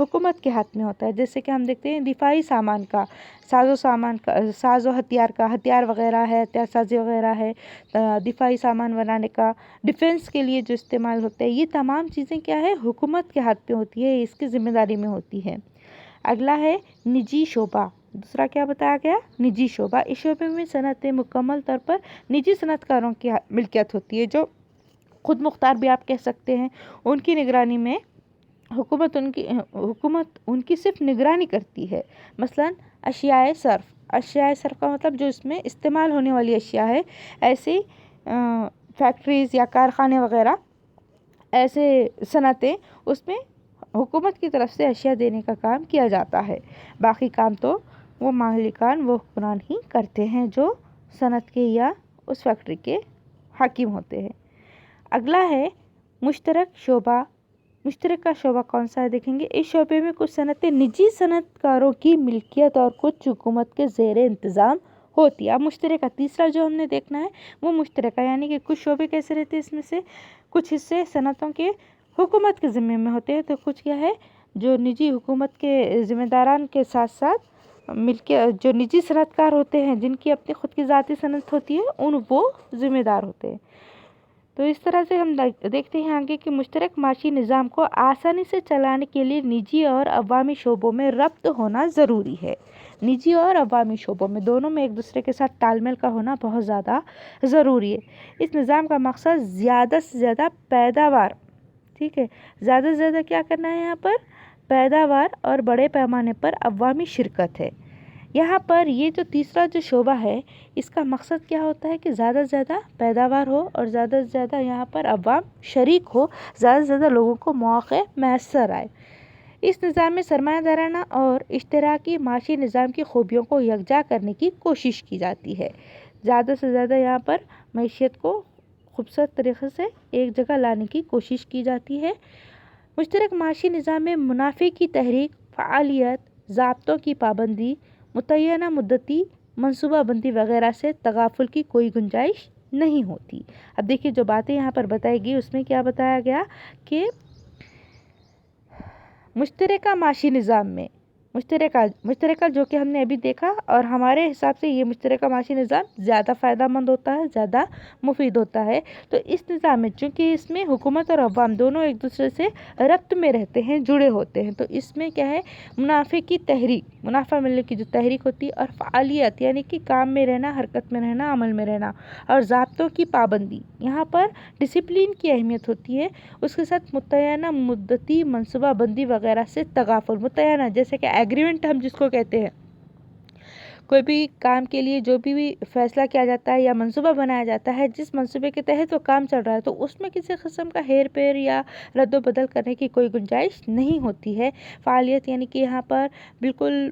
حکومت کے ہاتھ میں ہوتا ہے. جیسے کہ ہم دیکھتے ہیں دفاعی سامان کا، ساز و ہتھیار وغیرہ ہے، ہتھیار سازی وغیرہ ہے، دفاعی سامان بنانے کا، ڈیفنس کے لیے جو استعمال ہوتا ہے، یہ تمام چیزیں کیا ہے حکومت کے ہاتھ پہ ہوتی ہے، اس کی ذمہ داری میں ہوتی ہے. اگلا ہے نجی شعبہ. دوسرا کیا بتایا گیا؟ نجی شعبہ. اس شعبے میں صنعتیں مکمل طور پر نجی صنعت کاروں کی ملکیت ہوتی ہے، جو خود مختار بھی آپ کہہ سکتے ہیں. ان کی نگرانی میں حکومت ان کی صرف نگرانی کرتی ہے. مثلا اشیاء صرف کا مطلب جو اس میں استعمال ہونے والی اشیاء ہے، ایسی فیکٹریز یا کارخانے وغیرہ، ایسے صنعتیں، اس میں حکومت کی طرف سے اشیاء دینے کا کام کیا جاتا ہے. باقی کام تو وہ مالکان، وہ حکمران ہی کرتے ہیں جو صنعت کے یا اس فیکٹری کے حاکم ہوتے ہیں. اگلا ہے مشترک شعبہ. مشترک کا شعبہ کون سا ہے دیکھیں گے. اس شعبے میں کچھ صنعتیں نجی صنعت کاروں کی ملکیت اور کچھ حکومت کے زیر انتظام ہوتی ہے. اب مشترکہ تیسرا جو ہم نے دیکھنا ہے وہ مشترکہ، یعنی کہ کچھ شعبے کیسے رہتے ہیں، اس میں سے کچھ حصے صنعتوں کے حکومت کے ذمے میں ہوتے ہیں، تو کچھ کیا ہے جو نجی حکومت کے ذمہ داران کے ساتھ ساتھ مل کے جو نجی صنعت کار ہوتے ہیں، جن کی اپنی خود کی ذاتی صنعت ہوتی ہے، وہ ذمہ دار ہوتے ہیں. تو اس طرح سے ہم دیکھتے ہیں آگے کہ مشترک معاشی نظام کو آسانی سے چلانے کے لیے نجی اور عوامی شعبوں میں ربط ہونا ضروری ہے. نجی اور عوامی شعبوں میں دونوں میں ایک دوسرے کے ساتھ تال میل کا ہونا بہت زیادہ ضروری ہے. اس نظام کا مقصد زیادہ سے زیادہ پیداوار، ٹھیک ہے، زیادہ سے زیادہ کیا کرنا ہے یہاں پر؟ پیداوار اور بڑے پیمانے پر عوامی شرکت ہے. یہاں پر یہ جو تیسرا جو شعبہ ہے، اس کا مقصد کیا ہوتا ہے کہ زیادہ سے زیادہ پیداوار ہو اور زیادہ سے زیادہ یہاں پر عوام شریک ہو، زیادہ سے زیادہ لوگوں کو مواقع میسر آئے. اس نظام میں سرمایہ دارانہ اور اشتراکی معاشی نظام کی خوبیوں کو یکجا کرنے کی کوشش کی جاتی ہے. زیادہ سے زیادہ یہاں پر معیشت کو خوبصورت طریقے سے ایک جگہ لانے کی کوشش کی جاتی ہے. مشترک معاشی نظام میں منافع کی تحریک، فعالیت، ضابطوں کی پابندی، متعینہ مدتی منصوبہ بندی وغیرہ سے تغافل کی کوئی گنجائش نہیں ہوتی. اب دیکھیے جو باتیں یہاں پر بتائی گئی اس میں کیا بتایا گیا کہ مشترکہ معاشی نظام میں مشترکہ جو کہ ہم نے ابھی دیکھا، اور ہمارے حساب سے یہ مشترکہ معاشی نظام زیادہ فائدہ مند ہوتا ہے، زیادہ مفید ہوتا ہے. تو اس نظام میں چونکہ اس میں حکومت اور عوام دونوں ایک دوسرے سے ربط میں رہتے ہیں، جڑے ہوتے ہیں، تو اس میں کیا ہے منافع کی تحریک، منافع ملنے کی جو تحریک ہوتی ہے، اور فعالیت یعنی کہ کام میں رہنا، حرکت میں رہنا، عمل میں رہنا، اور ضابطوں کی پابندی، یہاں پر ڈسپلین کی اہمیت ہوتی ہے. اس کے ساتھ متعینہ مدتی منصوبہ بندی وغیرہ سے تغافل. متعینہ جیسے کہ ایگریمنٹ ہم جس کو کہتے ہیں، کوئی بھی کام کے لیے جو بھی فیصلہ کیا جاتا ہے یا منصوبہ بنایا جاتا ہے، جس منصوبے کے تحت وہ کام چل رہا ہے، تو اس میں کسی قسم کا ہیر پھیر یا رد و بدل کرنے کی کوئی گنجائش نہیں ہوتی ہے. فعالیت یعنی کہ یہاں پر بالکل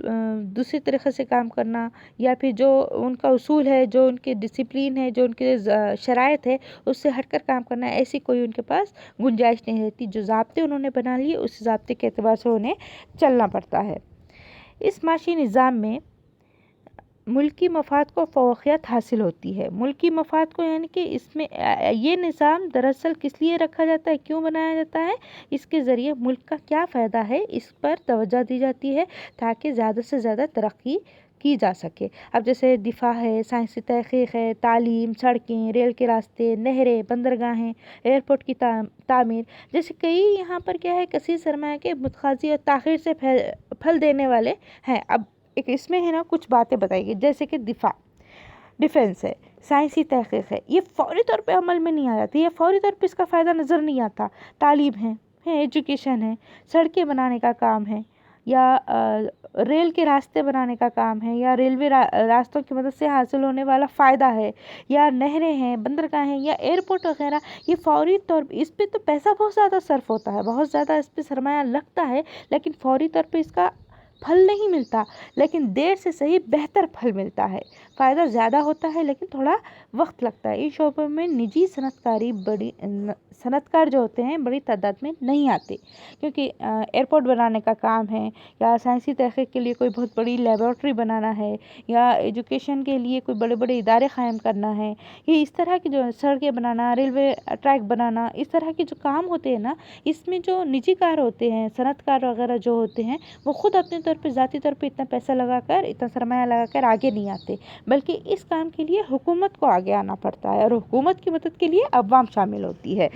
دوسری طریقے سے کام کرنا، یا پھر جو ان کا اصول ہے، جو ان کے ڈسپلین ہے، جو ان کے شرائط ہے، اس سے ہٹ کر کام کرنا، ایسی کوئی ان کے پاس گنجائش نہیں رہتی. جو ضابطے انہوں نے بنا لیے اس ضابطے کے اعتبار سے انہیں چلنا پڑتا ہے. اس معاشی نظام میں ملکی مفاد کو فوقیت حاصل ہوتی ہے. ملکی مفاد کو یعنی کہ اس میں یہ نظام دراصل کس لیے رکھا جاتا ہے، کیوں بنایا جاتا ہے، اس کے ذریعے ملک کا کیا فائدہ ہے، اس پر توجہ دی جاتی ہے تاکہ زیادہ سے زیادہ ترقی کی جا سکے. اب جیسے دفاع ہے، سائنسی تحقیق ہے، تعلیم، سڑکیں، ریل کے راستے، نہریں، بندرگاہیں، ایئرپورٹ کی تعمیر جیسے کئی یہاں پر کیا ہے کثیر سرمایہ کے متقاضی اور تاخیر سے پھل دینے والے ہیں. اب ایک اس میں ہے نا کچھ باتیں بتائی گئی، جیسے کہ ڈیفنس ہے، سائنسی تحقیق ہے، یہ فوری طور پہ عمل میں نہیں آ جاتی، یہ فوری طور پہ اس کا فائدہ نظر نہیں آتا. تعلیم ہے، ایجوکیشن ہے، سڑکیں بنانے کا کام ہے، یا ریل کے راستے بنانے کا کام ہے، یا ریلوے راستوں کی مدد سے حاصل ہونے والا فائدہ ہے، یا نہریں ہیں، بندرگاہیں، یا ایئرپورٹ وغیرہ، یہ فوری طور پہ اس پہ تو پیسہ بہت زیادہ صرف ہوتا ہے، بہت زیادہ اس پہ سرمایہ لگتا ہے، لیکن فوری طور پہ اس کا پھل نہیں ملتا لیکن دیر سے صحیح بہتر پھل ملتا ہے، فائدہ زیادہ ہوتا ہے لیکن تھوڑا وقت لگتا ہے۔ اس شعبے میں نجی صنعت کار جو ہوتے ہیں بڑی تعداد میں نہیں آتے، کیونکہ ایئرپورٹ بنانے کا کام ہے یا سائنسی تحقیق کے لیے کوئی بہت بڑی لیبارٹری بنانا ہے یا ایجوکیشن کے لیے کوئی بڑے بڑے ادارے قائم کرنا ہے، یہ اس طرح کی جو سڑکیں بنانا، ریلوے ٹریک بنانا، اس طرح کے جو کام ہوتے ہیں نا، اس میں جو نجی کار ہوتے ہیں، صنعت کار وغیرہ جو ہوتے ہیں، وہ خود اپنے طور پہ ذاتی طور پہ اتنا پیسہ لگا کر، اتنا سرمایہ لگا کر آگے نہیں آتے، بلکہ اس کام کے لیے حکومت کو آگے آنا پڑتا ہے اور حکومت کی مدد کے لیے عوام شامل ہوتی ہے،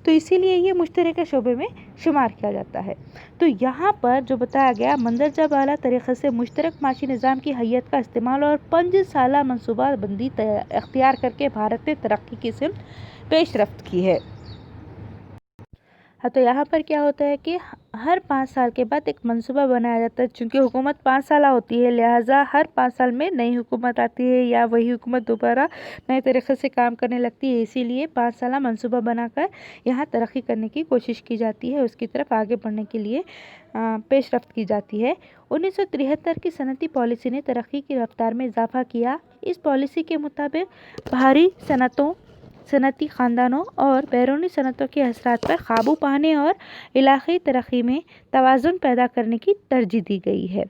تو اسی لیے یہ مشترکہ شعبے میں شمار کیا جاتا ہے۔ تو یہاں پر جو بتایا گیا، مندرجہ بالا طریقے سے مشترک معاشی نظام کی حیت کا استعمال اور 5 سالہ منصوبہ بندی اختیار کر کے بھارت نے ترقی کی سمت پیش رفت کی ہے۔ تو یہاں پر کیا ہوتا ہے کہ ہر 5 سال کے بعد ایک منصوبہ بنایا جاتا ہے، چونکہ حکومت 5 سالہ ہوتی ہے، لہٰذا ہر 5 سال میں نئی حکومت آتی ہے یا وہی حکومت دوبارہ نئے طریقے سے کام کرنے لگتی ہے، اسی لیے 5 سالہ منصوبہ بنا کر یہاں ترقی کرنے کی کوشش کی جاتی ہے، اس کی طرف آگے بڑھنے کے لیے پیش رفت کی جاتی ہے۔ 1973 کی صنعتی پالیسی نے ترقی کی رفتار میں اضافہ کیا۔ اس پالیسی کے مطابق بھاری صنعتی خاندانوں اور بیرونی صنعتوں کے اثرات پر قابو پانے اور علاقائی ترقی میں توازن پیدا کرنے کی ترجیح دی گئی ہے۔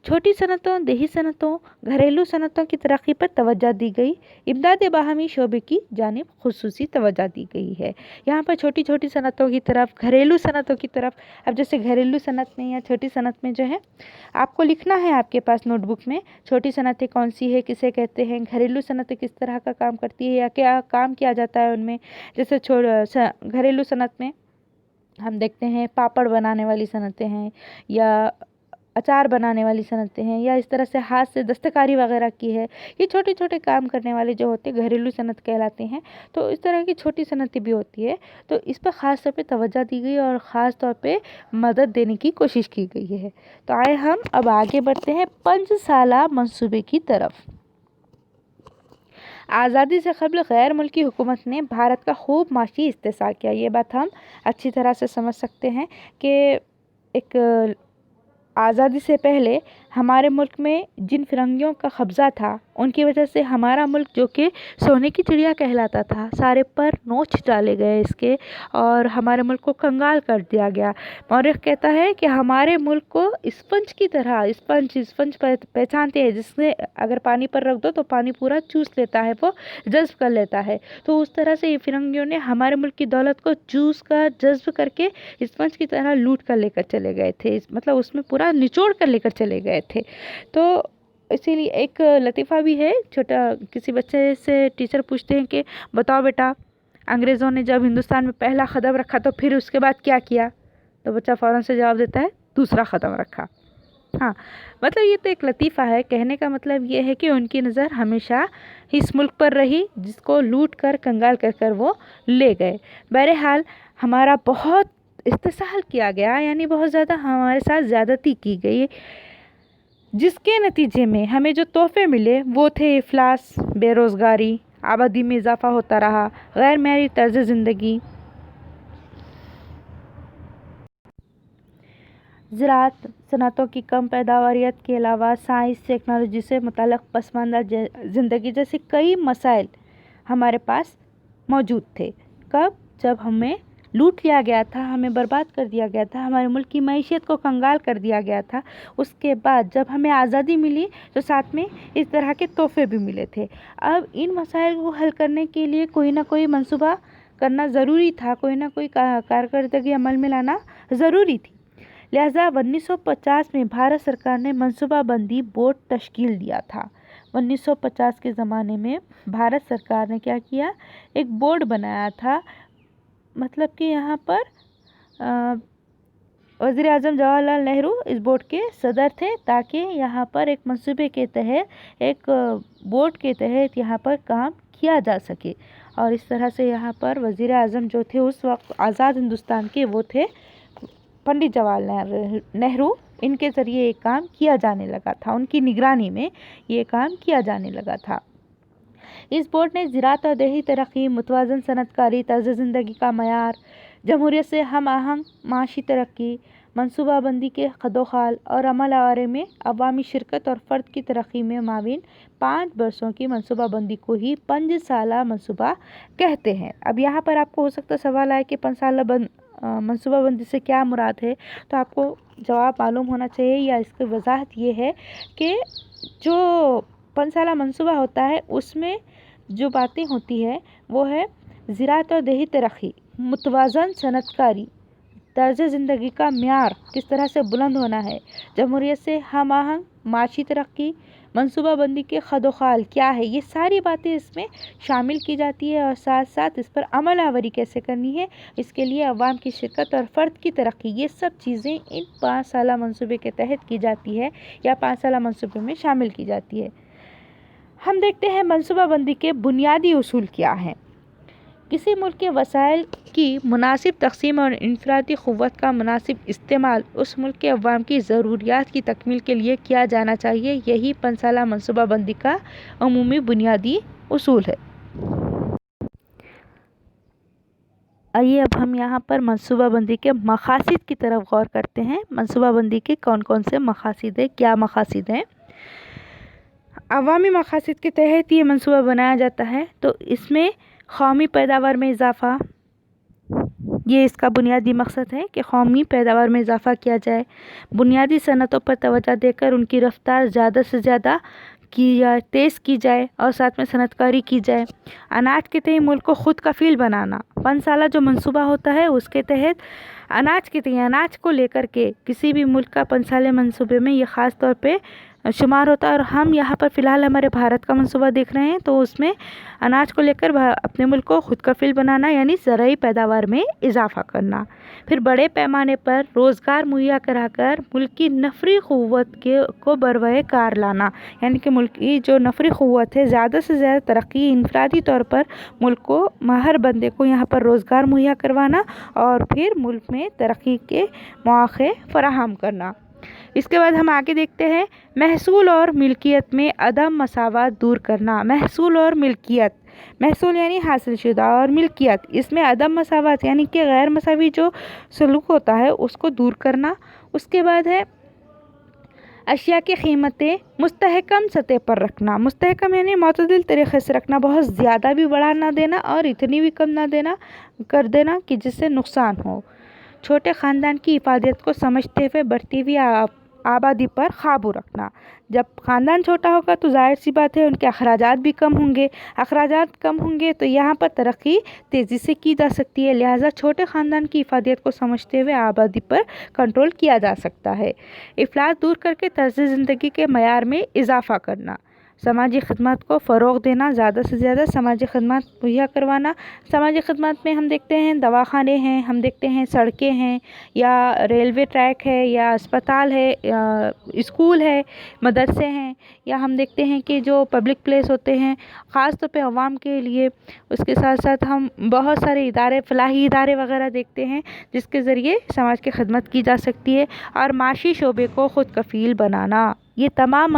چھوٹی صنعتوں، دیہی صنعتوں، گھریلو صنعتوں کی ترقی پر توجہ دی گئی۔ امداد باہمی شعبے کی جانب خصوصی توجہ دی گئی ہے۔ یہاں پر چھوٹی چھوٹی صنعتوں کی طرف، گھریلو صنعتوں کی طرف، اب جیسے گھریلو صنعت میں یا چھوٹی صنعت میں جو ہے آپ کو لکھنا ہے آپ کے پاس نوٹ بک میں، چھوٹی صنعتیں کون سی ہے، کسے کہتے ہیں، گھریلو صنعتیں کس طرح کا کام کرتی ہے یا کیا کام کیا جاتا ہے ان میں۔ جیسے گھریلو صنعت میں ہم دیکھتے ہیں پاپڑ بنانے والی صنعتیں ہیں یا اچار بنانے والی صنعتیں ہیں یا اس طرح سے ہاتھ سے دستکاری وغیرہ کی ہے، یہ چھوٹے چھوٹے کام کرنے والے جو ہوتے ہیں گھریلو صنعت کہلاتے ہیں۔ تو اس طرح کی چھوٹی صنعتیں بھی ہوتی ہے، تو اس پر خاص طور پہ توجہ دی گئی اور خاص طور پہ مدد دینے کی کوشش کی گئی ہے۔ تو آئے ہم اب آگے بڑھتے ہیں 5 سالہ منصوبے کی طرف۔ آزادی سے قبل غیر ملکی حکومت نے بھارت کا خوب معاشی استحصال کیا، یہ بات ہم اچھی طرح سے سمجھ سکتے ہیں کہ ایک آزادی سے پہلے ہمارے ملک میں جن فرنگیوں کا قبضہ تھا ان کی وجہ سے ہمارا ملک جو کہ سونے کی چڑیا کہلاتا تھا، سارے پر نوچ ڈالے گئے اس کے اور ہمارے ملک کو کنگال کر دیا گیا۔ مورخ کہتا ہے کہ ہمارے ملک کو اسپنج کی طرح، اسپنج پہچانتے ہیں جس میں اگر پانی پر رکھ دو تو پانی پورا چوس لیتا ہے، وہ جذب کر لیتا ہے، تو اس طرح سے یہ فرنگیوں نے ہمارے ملک کی دولت کو چوس کر جذب کر کے اسپنج کی طرح لوٹ کر لے کر چلے گئے تھے، مطلب اس میں پورا نچوڑ کر لے کر چلے گئے تھے۔ تو اسی لیے ایک لطیفہ بھی ہے، چھوٹا کسی بچے سے ٹیچر پوچھتے ہیں کہ بتاؤ بیٹا انگریزوں نے جب ہندوستان میں پہلا قدم رکھا تو پھر اس کے بعد کیا کیا، تو بچہ فوراً سے جواب دیتا ہے دوسرا قدم رکھا۔ ہاں، مطلب یہ تو ایک لطیفہ ہے، کہنے کا مطلب یہ ہے کہ ان کی نظر ہمیشہ اس ملک پر رہی جس کو لوٹ کر کنگال کر کر وہ لے گئے۔ بہرحال ہمارا بہت استحصال کیا گیا، یعنی بہت زیادہ ہمارے ساتھ زیادتی کی گئی، جس کے نتیجے میں ہمیں جو تحفے ملے وہ تھے افلاس، بے روزگاری، آبادی میں اضافہ ہوتا رہا، غیر معیاری طرز زندگی، زراعت صنعتوں کی کم پیداواریت کے علاوہ سائنس ٹیکنالوجی سے متعلق پسماندہ زندگی جیسے کئی مسائل ہمارے پاس موجود تھے۔ کب؟ جب ہمیں لوٹ لیا گیا تھا، ہمیں برباد کر دیا گیا تھا، ہمارے ملک کی معیشت کو کنگال کر دیا گیا تھا۔ اس کے بعد جب ہمیں آزادی ملی تو ساتھ میں اس طرح کے تحفے بھی ملے تھے۔ اب ان مسائل کو حل کرنے کے لیے کوئی نہ کوئی منصوبہ کرنا ضروری تھا، کوئی نہ کوئی کارکردگی عمل میں لانا ضروری تھی، لہٰذا 1950 میں بھارت سرکار نے منصوبہ بندی بورڈ تشکیل دیا تھا۔ 1950 کے زمانے میں بھارت سرکار نے کیا کیا، ایک بورڈ بنایا تھا، مطلب کہ یہاں پر وزیر اعظم جواہر لال نہرو اس بورڈ کے صدر تھے، تاکہ یہاں پر ایک منصوبے کے تحت، ایک بورڈ کے تحت یہاں پر کام کیا جا سکے، اور اس طرح سے یہاں پر وزیر اعظم جو تھے اس وقت آزاد ہندوستان کے وہ تھے پنڈت جواہر لال نہرو، ان کے ذریعے یہ کام کیا جانے لگا تھا، ان کی نگرانی میں یہ کام کیا جانے لگا تھا۔ اس بورڈ نے زراعت اور دیہی ترقی، متوازن صنعت کاری، طرز زندگی کا معیار، جمہوریت سے ہم آہنگ معاشی ترقی، منصوبہ بندی کے خدوخال اور عمل آورے میں عوامی شرکت اور فرد کی ترقی میں معاون 5 برسوں کی منصوبہ بندی کو ہی 5 سالہ منصوبہ کہتے ہیں۔ اب یہاں پر آپ کو ہو سکتا سوال آئے کہ 5 سالہ منصوبہ بندی سے کیا مراد ہے، تو آپ کو جواب معلوم ہونا چاہیے یا اس کی وضاحت یہ ہے کہ جو 5 سالہ منصوبہ ہوتا ہے اس میں جو باتیں ہوتی ہے وہ ہے زراعت اور دیہی ترقی، متوازن صنعت کاری، طرز زندگی کا معیار کس طرح سے بلند ہونا ہے، جمہوریت سے ہم آہنگ معاشی ترقی، منصوبہ بندی کے خدوخال کیا ہے، یہ ساری باتیں اس میں شامل کی جاتی ہے اور ساتھ ساتھ اس پر عمل آوری کیسے کرنی ہے، اس کے لیے عوام کی شرکت اور فرد کی ترقی، یہ سب چیزیں ان 5 سالہ منصوبے کے تحت کی جاتی ہے یا 5 سالہ منصوبے میں شامل کی جاتی ہے۔ ہم دیکھتے ہیں منصوبہ بندی کے بنیادی اصول کیا ہیں۔ کسی ملک کے وسائل کی مناسب تقسیم اور انفرادی قوت کا مناسب استعمال اس ملک کے عوام کی ضروریات کی تکمیل کے لیے کیا جانا چاہیے، یہی 5 سالہ منصوبہ بندی کا عمومی بنیادی اصول ہے۔ آئیے اب ہم یہاں پر منصوبہ بندی کے مقاصد کی طرف غور کرتے ہیں۔ منصوبہ بندی کے کون کون سے مقاصد ہیں، کیا مقاصد ہیں؟ عوامی مقاصد کے تحت یہ منصوبہ بنایا جاتا ہے تو اس میں قومی پیداوار میں اضافہ، یہ اس کا بنیادی مقصد ہے کہ قومی پیداوار میں اضافہ کیا جائے، بنیادی صنعتوں پر توجہ دے کر ان کی رفتار زیادہ سے زیادہ تیز کی جائے اور ساتھ میں صنعت کاری کی جائے، اناج کے تئیں ملک کو خود کفیل بنانا۔ 5 سالہ جو منصوبہ ہوتا ہے اس کے تحت اناج کے تئیں، اناج کو لے کر کے کسی بھی ملک کا 5 سالہ منصوبے میں یہ خاص طور پہ شمار ہوتا ہے، اور ہم یہاں پر فی الحال ہمارے بھارت کا منصوبہ دیکھ رہے ہیں تو اس میں اناج کو لے کر اپنے ملک کو خود کفیل بنانا یعنی زرعی پیداوار میں اضافہ کرنا، پھر بڑے پیمانے پر روزگار مہیا کرا کر ملک کی نفری قوت کو بروئے کار لانا، یعنی کہ ملک کی جو نفری قوت ہے زیادہ سے زیادہ ترقی، انفرادی طور پر ملک کو ہر بندے کو یہاں پر روزگار مہیا کروانا اور پھر ملک میں ترقی کے مواقع فراہم کرنا۔ اس کے بعد ہم آگے دیکھتے ہیں محصول اور ملکیت میں عدم مساوات دور کرنا۔ محصول اور ملکیت، محصول یعنی حاصل شدہ اور ملکیت، اس میں عدم مساوات یعنی کہ غیر مساوی جو سلوک ہوتا ہے اس کو دور کرنا۔ اس کے بعد ہے اشیاء کی قیمتیں مستحکم سطح پر رکھنا۔ مستحکم یعنی معتدل طریقے سے رکھنا، بہت زیادہ بھی بڑھا نہ دینا اور اتنی بھی کم نہ کر دینا کہ جس سے نقصان ہو۔ چھوٹے خاندان کی افادیت کو سمجھتے ہوئے بڑھتی ہوئی آبادی پر قابو رکھنا۔ جب خاندان چھوٹا ہوگا تو ظاہر سی بات ہے ان کے اخراجات بھی کم ہوں گے، اخراجات کم ہوں گے تو یہاں پر ترقی تیزی سے کی جا سکتی ہے، لہٰذا چھوٹے خاندان کی افادیت کو سمجھتے ہوئے آبادی پر کنٹرول کیا جا سکتا ہے۔ افلاس دور کر کے طرز زندگی کے معیار میں اضافہ کرنا۔ سماجی خدمات کو فروغ دینا، زیادہ سے زیادہ سماجی خدمات مہیا کروانا۔ سماجی خدمات میں ہم دیکھتے ہیں دواخانے ہیں، ہم دیکھتے ہیں سڑکیں ہیں یا ریلوے ٹریک ہے یا اسپتال ہے یا اسکول ہے، مدرسے ہیں، یا ہم دیکھتے ہیں کہ جو پبلک پلیس ہوتے ہیں خاص طور پہ عوام کے لیے، اس کے ساتھ ساتھ ہم بہت سارے ادارے، فلاحی ادارے وغیرہ دیکھتے ہیں جس کے ذریعے سماج کی خدمت کی جا سکتی ہے، اور معاشی شعبے کو خود کفیل بنانا۔ یہ تمام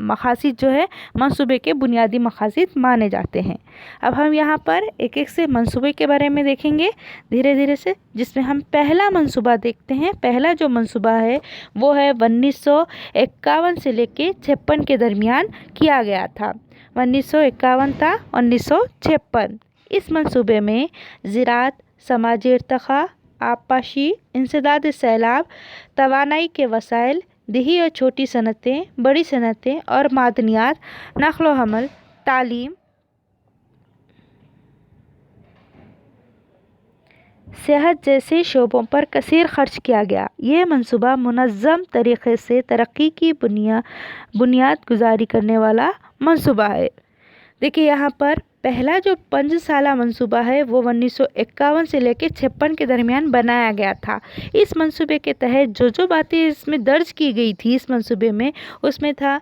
مقاصد جو ہے منصوبے کے بنیادی مقاصد مانے جاتے ہیں۔ اب ہم یہاں پر ایک ایک سے منصوبے کے بارے میں دیکھیں گے دھیرے دھیرے سے، جس میں ہم پہلا منصوبہ دیکھتے ہیں۔ پہلا جو منصوبہ ہے وہ ہے 1951 سے لے کے 56 کے درمیان کیا گیا تھا۔ 1951 تھا 1956۔ اس منصوبے میں زراعت، سماجی ارتقاء، آبپاشی، انسداد سیلاب، توانائی کے وسائل، دیہی اور چھوٹی صنعتیں، بڑی صنعتیں اور معدنیات، نقل و حمل، تعلیم، صحت جیسے شعبوں پر کثیر خرچ کیا گیا۔ یہ منصوبہ منظم طریقے سے ترقی کی بنیاد گزاری کرنے والا منصوبہ ہے۔ دیکھیے یہاں پر پہلا جو 5 سالہ منصوبہ ہے وہ 1951 سے لے کے 56 کے درمیان بنایا گیا تھا۔ اس منصوبے کے تحت جو باتیں اس میں درج کی گئی تھی اس منصوبے میں، اس میں تھا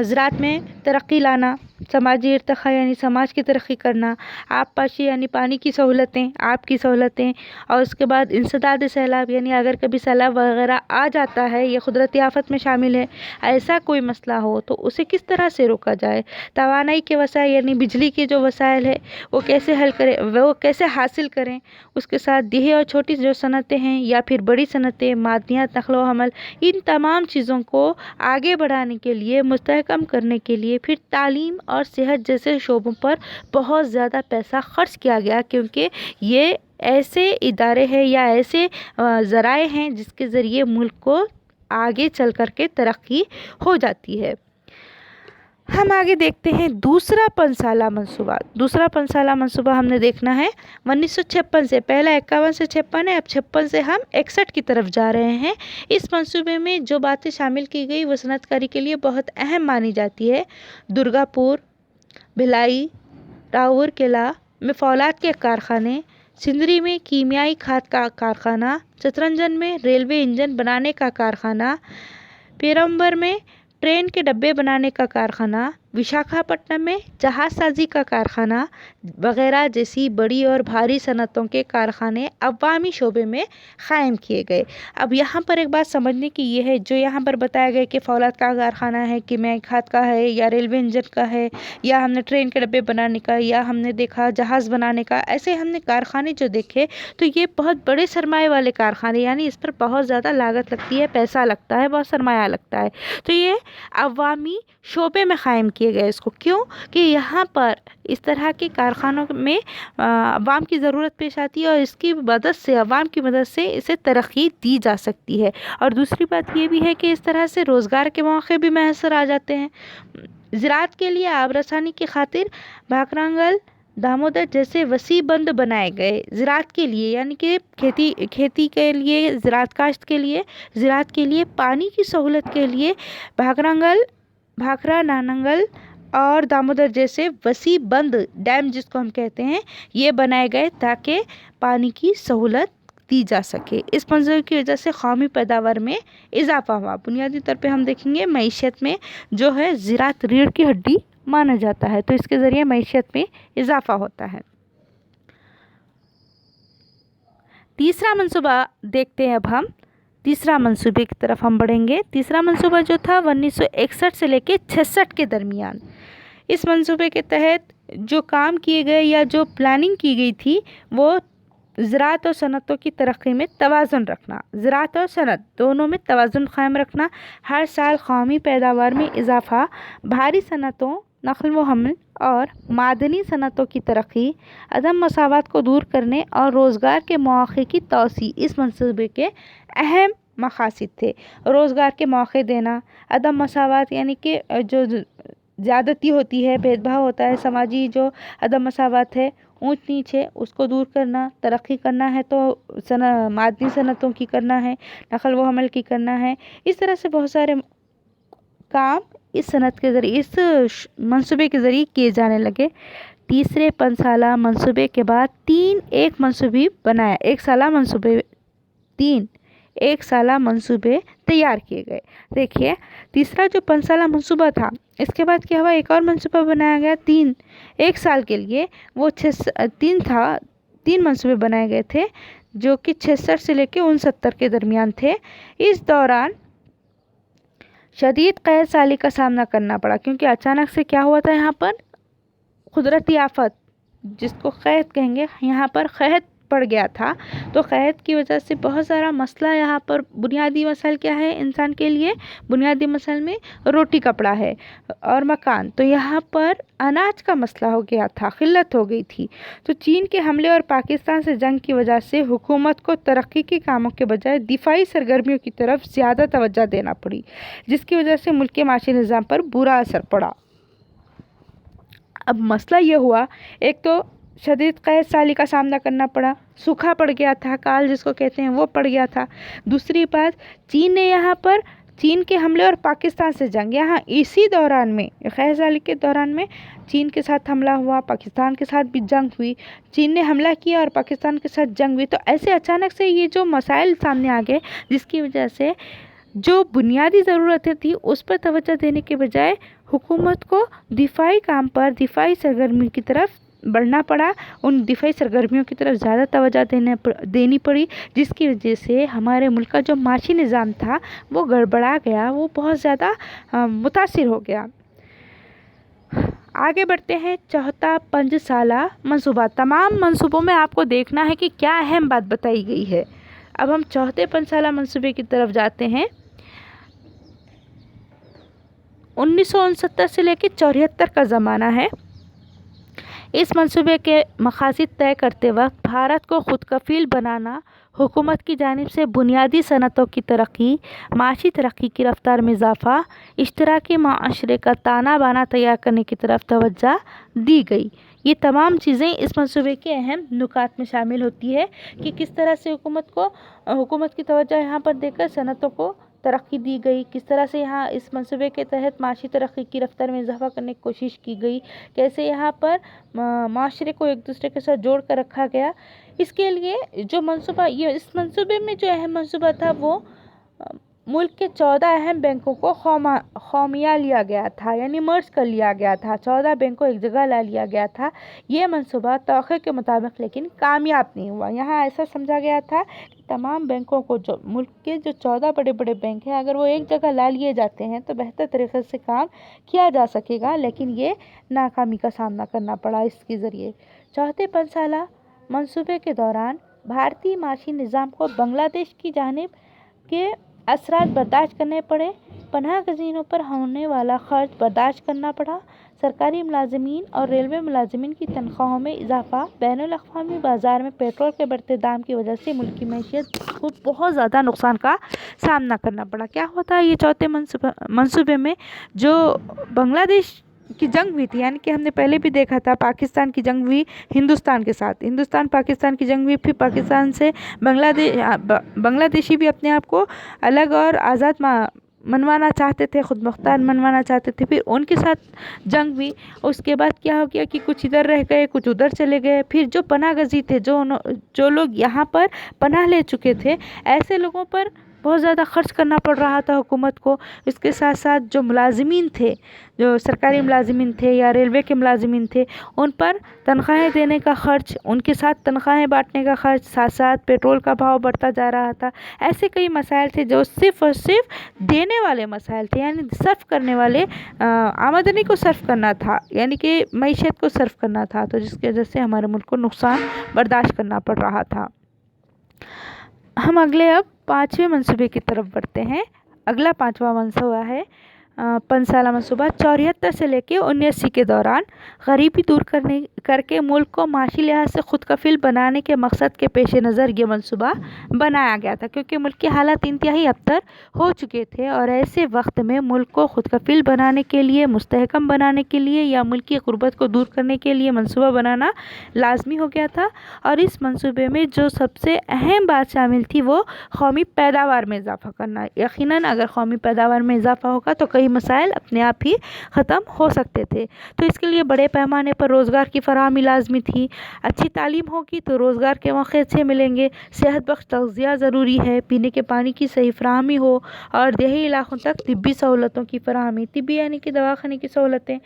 زراعت میں ترقی لانا، سماجی ارتقاء یعنی سماج کی ترقی کرنا، آبپاشی یعنی پانی کی سہولتیں، آب کی سہولتیں، اور اس کے بعد انسداد سیلاب یعنی اگر کبھی سیلاب وغیرہ آ جاتا ہے، یہ قدرتی آفت میں شامل ہے، ایسا کوئی مسئلہ ہو تو اسے کس طرح سے روکا جائے، توانائی کے وسائل یعنی بجلی کے جو وسائل مسائل ہے وہ کیسے حل کریں، وہ کیسے حاصل کریں، اس کے ساتھ دیہی اور چھوٹی جو صنعتیں ہیں یا پھر بڑی صنعتیں، معدنیات، نقل و حمل، ان تمام چیزوں کو آگے بڑھانے کے لیے، مستحکم کرنے کے لیے پھر تعلیم اور صحت جیسے شعبوں پر بہت زیادہ پیسہ خرچ کیا گیا، کیونکہ یہ ایسے ادارے ہیں یا ایسے ذرائع ہیں جس کے ذریعے ملک کو آگے چل کر کے ترقی ہو جاتی ہے۔ ہم آگے دیکھتے ہیں دوسرا 5 سالہ منصوبہ۔ دوسرا 5 سالہ منصوبہ ہم نے دیکھنا ہے 1956 سے، پہلا 51 سے 56 ہے، اب 56 سے ہم 61 کی طرف جا رہے ہیں۔ اس منصوبے میں جو باتیں شامل کی گئی وہ صنعت کاری کے لیے بہت اہم مانی جاتی ہے۔ درگا پور، بھلائی، راور کلا میں فولاد کے کارخانے، سندری میں کیمیائی کھاد کا کارخانہ، چترنجن میں ریلوے انجن بنانے کا کارخانہ، پیرمبر میں ٹرین کے ڈبے بنانے کا کارخانہ، وشاکھاپٹنم میں جہاز سازی کا کارخانہ وغیرہ جیسی بڑی اور بھاری صنعتوں کے کارخانے عوامی شعبے میں قائم کیے گئے۔ اب یہاں پر ایک بات سمجھنے کی یہ ہے، جو یہاں پر بتایا گیا کہ فولاد کا کارخانہ ہے، کیمیائی کھاد کا ہے، یا ریلوے انجن کا ہے، یا ہم نے ٹرین کے ڈبے بنانے کا، یا ہم نے دیکھا جہاز بنانے کا، ایسے ہم نے کارخانے جو دیکھے تو یہ بہت بڑے سرمایہ والے کارخانے، یعنی اس پر بہت زیادہ لاگت لگتی ہے، پیسہ لگتا ہے، بہت سرمایہ لگتا ہے۔ تو یہ عوامی شعبے میں قائم کیے گئے۔ اس کو کیوں کہ یہاں پر اس طرح کے کارخانوں میں عوام کی ضرورت پیش آتی ہے اور اس کی مدد سے، عوام کی مدد سے اسے ترقی دی جا سکتی ہے۔ اور دوسری بات یہ بھی ہے کہ اس طرح سے روزگار کے مواقع بھی میسر آ جاتے ہیں۔ زراعت کے لیے آب رسانی کی خاطر بھاکرانگل، دامودر جیسے وسیع بند بنائے گئے۔ زراعت کے لیے یعنی کہ کھیتی کے لیے، زراعت کاشت کے لیے، زراعت کے لیے پانی کی سہولت کے لیے بھاکرانگل، بھاکرا نانگل اور دامودر جیسے وسیع بند ڈیم جس کو ہم کہتے ہیں، یہ بنائے گئے تاکہ پانی کی سہولت دی جا سکے۔ اس منصوبے کی وجہ سے قومی پیداوار میں اضافہ ہوا۔ بنیادی طور پہ ہم دیکھیں گے معیشت میں جو ہے زراعت ریڑھ کی ہڈی مانا جاتا ہے، تو اس کے ذریعے معیشت میں اضافہ ہوتا ہے۔ تیسرا منصوبہ دیکھتے ہیں، اب ہم تیسرا منصوبے کی طرف ہم بڑھیں گے۔ تیسرا منصوبہ جو تھا 1961 سے لے کے 66 کے درمیان، اس منصوبے کے تحت جو کام کیے گئے یا جو پلاننگ کی گئی تھی وہ زراعت اور صنعتوں کی ترقی میں توازن رکھنا، زراعت اور صنعت دونوں میں توازن قائم رکھنا، ہر سال قومی پیداوار میں اضافہ، بھاری صنعتوں، نقل و حمل اور معدنی صنعتوں کی ترقی، عدم مساوات کو دور کرنے اور روزگار کے مواقع کی توسیع اس منصوبے کے اہم مقاصد تھے۔ روزگار کے مواقع دینا، عدم مساوات یعنی کہ جو زیادتی ہوتی ہے، بھید بھاؤ ہوتا ہے، سماجی جو عدم مساوات ہے، اونچ نیچ ہے، اس کو دور کرنا، ترقی کرنا ہے تو معدنی صنعتوں کی کرنا ہے، نقل و حمل کی کرنا ہے۔ اس طرح سے بہت سارے کام اس صنعت کے ذریعے، اس منصوبے کے ذریعے کیے جانے لگے۔ تیسرے 5 سالہ منصوبے کے بعد 3 ایک منصوبے بنایا، 1 سالہ منصوبے، 3 1 سالہ منصوبے تیار کیے گئے۔ دیکھیے تیسرا جو 5 سالہ منصوبہ تھا، اس کے بعد کیا ہوا، ایک اور منصوبہ بنایا گیا 3 1 سال کے لیے، وہ 3 منصوبے بنائے گئے تھے جو کہ 66 سے لے کے 69 کے درمیان تھے۔ اس دوران شدید قحط سالی کا سامنا کرنا پڑا، کیونکہ اچانک سے کیا ہوا تھا، یہاں پر قدرتی آفت جس کو قحط کہیں گے، یہاں پر قحط پڑ گیا تھا، تو قحط کی وجہ سے بہت سارا مسئلہ یہاں پر، بنیادی مسائل کیا ہے انسان کے لیے، بنیادی مسائل میں روٹی کپڑا ہے اور مکان، تو یہاں پر اناج کا مسئلہ ہو گیا تھا، قلت ہو گئی تھی۔ تو چین کے حملے اور پاکستان سے جنگ کی وجہ سے حکومت کو ترقی کے کاموں کے بجائے دفاعی سرگرمیوں کی طرف زیادہ توجہ دینا پڑی، جس کی وجہ سے ملک کے معاشی نظام پر برا اثر پڑا۔ اب مسئلہ یہ ہوا، ایک تو شدید قحط سالی کا سامنا کرنا پڑا، سوکھا پڑ گیا تھا، کال جس کو کہتے ہیں وہ پڑ گیا تھا۔ دوسری بات، چین نے یہاں پر چین کے حملے اور پاکستان سے جنگ، یہاں اسی دوران میں قحط سالی کے دوران میں چین کے ساتھ حملہ ہوا، پاکستان کے ساتھ بھی جنگ ہوئی، چین نے حملہ کیا اور پاکستان کے ساتھ جنگ ہوئی، تو ایسے اچانک سے یہ جو مسائل سامنے آ گئے، جس کی وجہ سے جو بنیادی ضرورتیں تھیں اس پر توجہ دینے کے بجائے حکومت کو دفاعی کام پر، دفاعی سرگرمی کی طرف بڑھنا پڑا، ان دفاعی سرگرمیوں کی طرف زیادہ توجہ دینی پڑی، جس کی وجہ سے ہمارے ملک کا جو معاشی نظام تھا وہ گڑبڑا گیا، وہ بہت زیادہ متاثر ہو گیا۔ آگے بڑھتے ہیں چوتھا 5 سالہ منصوبہ۔ تمام منصوبوں میں آپ کو دیکھنا ہے کہ کیا اہم بات بتائی گئی ہے۔ اب ہم چوتھے 5 سالہ منصوبے کی طرف جاتے ہیں۔ 1969 سے لے کے 74 کا زمانہ ہے۔ اس منصوبے کے مقاصد طے کرتے وقت بھارت کو خود کفیل بنانا، حکومت کی جانب سے بنیادی صنعتوں کی ترقی، معاشی ترقی کی رفتار میں اضافہ، اشتراکی معاشرے کا تانا بانا تیار کرنے کی طرف توجہ دی گئی۔ یہ تمام چیزیں اس منصوبے کے اہم نکات میں شامل ہوتی ہے کہ کس طرح سے حکومت کی توجہ یہاں پر دے کر صنعتوں کو ترقی دی گئی، کس طرح سے یہاں اس منصوبے کے تحت معاشی ترقی کی رفتار میں اضافہ کرنے کی کوشش کی گئی، کیسے یہاں پر معاشرے کو ایک دوسرے کے ساتھ جوڑ کر رکھا گیا۔ اس کے لیے جو منصوبہ، اس منصوبے میں جو اہم منصوبہ تھا وہ ملک کے 14 اہم بینکوں کو قومیہ لیا گیا تھا، یعنی مرج کر لیا گیا تھا، 14 بینک کو ایک جگہ لا لیا گیا تھا۔ یہ منصوبہ توقع کے مطابق لیکن کامیاب نہیں ہوا۔ یہاں ایسا سمجھا گیا تھا کہ تمام بینکوں کو، جو ملک کے جو 14 بڑے بڑے بینک ہیں، اگر وہ ایک جگہ لا لیے جاتے ہیں تو بہتر طریقے سے کام کیا جا سکے گا، لیکن یہ ناکامی کا سامنا کرنا پڑا اس کے ذریعے۔ چوتھے 5 سالہ منصوبے کے دوران بھارتی معاشی نظام کو بنگلہ دیش کی جانب کے اثرات برداشت کرنے پڑے، پناہ گزینوں پر ہونے والا خرچ برداشت کرنا پڑا، سرکاری ملازمین اور ریلوے ملازمین کی تنخواہوں میں اضافہ، بین الاقوامی بازار میں پیٹرول کے بڑھتے دام کی وجہ سے ملکی معیشت کو بہت زیادہ نقصان کا سامنا کرنا پڑا۔ کیا ہوتا ہے یہ چوتھے منصوبے میں جو بنگلہ دیش کی جنگ ہوئی تھی، یعنی کہ ہم نے پہلے بھی دیکھا تھا پاکستان کی جنگ ہوئی ہندوستان کے ساتھ، ہندوستان پاکستان کی جنگ ہوئی، پھر پاکستان سے بنگلہ دیشی بھی اپنے آپ کو الگ اور آزاد منوانا چاہتے تھے، خود مختار منوانا چاہتے تھے، پھر ان کے ساتھ جنگ ہوئی۔ اس کے بعد کیا ہو گیا کہ کچھ ادھر رہ گئے، کچھ ادھر چلے گئے، پھر جو پناہ گزین تھے، جو لوگ یہاں پر پناہ لے چکے تھے، ایسے لوگوں پر بہت زیادہ خرچ کرنا پڑ رہا تھا حکومت کو۔ اس کے ساتھ ساتھ جو ملازمین تھے، جو سرکاری ملازمین تھے یا ریلوے کے ملازمین تھے، ان پر تنخواہیں دینے کا خرچ، ان کے ساتھ تنخواہیں بانٹنے کا خرچ، ساتھ ساتھ پیٹرول کا بھاؤ بڑھتا جا رہا تھا۔ ایسے کئی مسائل تھے جو صرف اور صرف دینے والے مسائل تھے، یعنی صرف کرنے والے، آمدنی کو صرف کرنا تھا، یعنی کہ معیشت کو صرف کرنا تھا، تو جس کی وجہ سے ہمارے ملک کو نقصان برداشت کرنا پڑ رہا تھا۔ ہم اگلے اب 5ویں منصوبے کی طرف بڑھتے ہیں۔ اگلا 5واں منصوبہ ہے 5 سالہ منصوبہ۔ 74 سے لے کے 79 کے دوران غریبی دور کر کے ملک کو معاشی لحاظ سے خود کفیل بنانے کے مقصد کے پیش نظر یہ منصوبہ بنایا گیا تھا، کیونکہ ملک کے حالات انتہائی ابتر ہو چکے تھے اور ایسے وقت میں ملک کو خود کفیل بنانے کے لیے، مستحکم بنانے کے لیے یا ملک کی غربت کو دور کرنے کے لیے منصوبہ بنانا لازمی ہو گیا تھا۔ اور اس منصوبے میں جو سب سے اہم بات شامل تھی وہ قومی پیداوار میں اضافہ کرنا۔ یقیناً اگر قومی پیداوار میں اضافہ ہوگا تو کئی مسائل اپنے آپ ہی ختم ہو سکتے تھے، تو اس کے لیے بڑے پیمانے پر روزگار کی فراہمی لازمی تھی۔ اچھی تعلیم ہوگی تو روزگار کے موقع اچھے ملیں گے، صحت بخش تغذیہ ضروری ہے، پینے کے پانی کی صحیح فراہمی ہو اور دیہی علاقوں تک طبی سہولتوں کی فراہمی، طبی یعنی کہ دواخانے کی سہولتیں،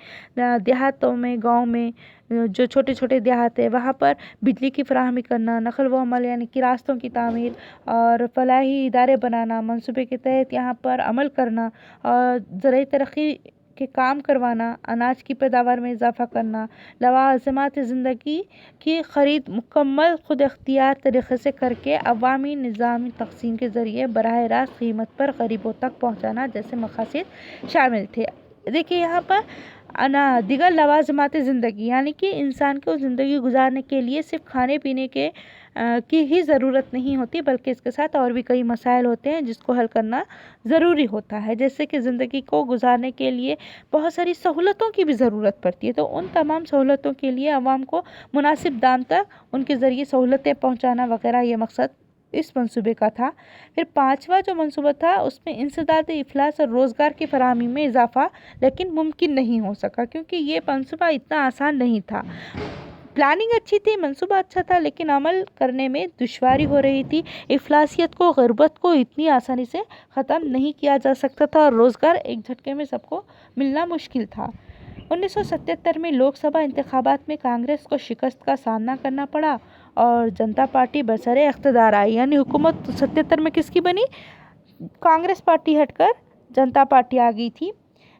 دیہاتوں میں، گاؤں میں جو چھوٹے چھوٹے دیہات ہیں وہاں پر بجلی کی فراہمی کرنا، نقل و حمل یعنی کہ راستوں کی تعمیر اور فلاحی ادارے بنانا، منصوبے کے تحت یہاں پر عمل کرنا اور زرعی ترقی کے کام کروانا، اناج کی پیداوار میں اضافہ کرنا، لوازمات زندگی کی خرید مکمل خود اختیار طریقے سے کر کے عوامی نظام تقسیم کے ذریعے براہ راست قیمت پر غریبوں تک پہنچانا جیسے مقاصد شامل تھے۔ دیکھیے یہاں پر دیگر لوازمات زندگی یعنی کہ انسان کو زندگی گزارنے کے لیے صرف کھانے پینے کی ہی ضرورت نہیں ہوتی، بلکہ اس کے ساتھ اور بھی کئی مسائل ہوتے ہیں جس کو حل کرنا ضروری ہوتا ہے، جیسے کہ زندگی کو گزارنے کے لیے بہت ساری سہولتوں کی بھی ضرورت پڑتی ہے، تو ان تمام سہولتوں کے لیے عوام کو مناسب دام تک ان کے ذریعے سہولتیں پہنچانا وغیرہ یہ مقصد اس منصوبے کا تھا۔ پھر 5واں جو منصوبہ تھا اس میں انسداد افلاس اور روزگار کی فراہمی میں اضافہ لیکن ممکن نہیں ہو سکا، کیونکہ یہ منصوبہ اتنا آسان نہیں تھا۔ پلاننگ اچھی تھی، منصوبہ اچھا تھا، لیکن عمل کرنے میں دشواری ہو رہی تھی۔ افلاسیت کو، غربت کو اتنی آسانی سے ختم نہیں کیا جا سکتا تھا اور روزگار ایک جھٹکے میں سب کو ملنا مشکل تھا۔ 1977 میں لوک سبھا انتخابات میں کانگریس کو شکست کا سامنا کرنا پڑا اور جنتا پارٹی برسر اقتدار آئی، یعنی حکومت 77 میں کس کی بنی؟ کانگریس پارٹی ہٹ کر جنتا پارٹی آ گئی تھی۔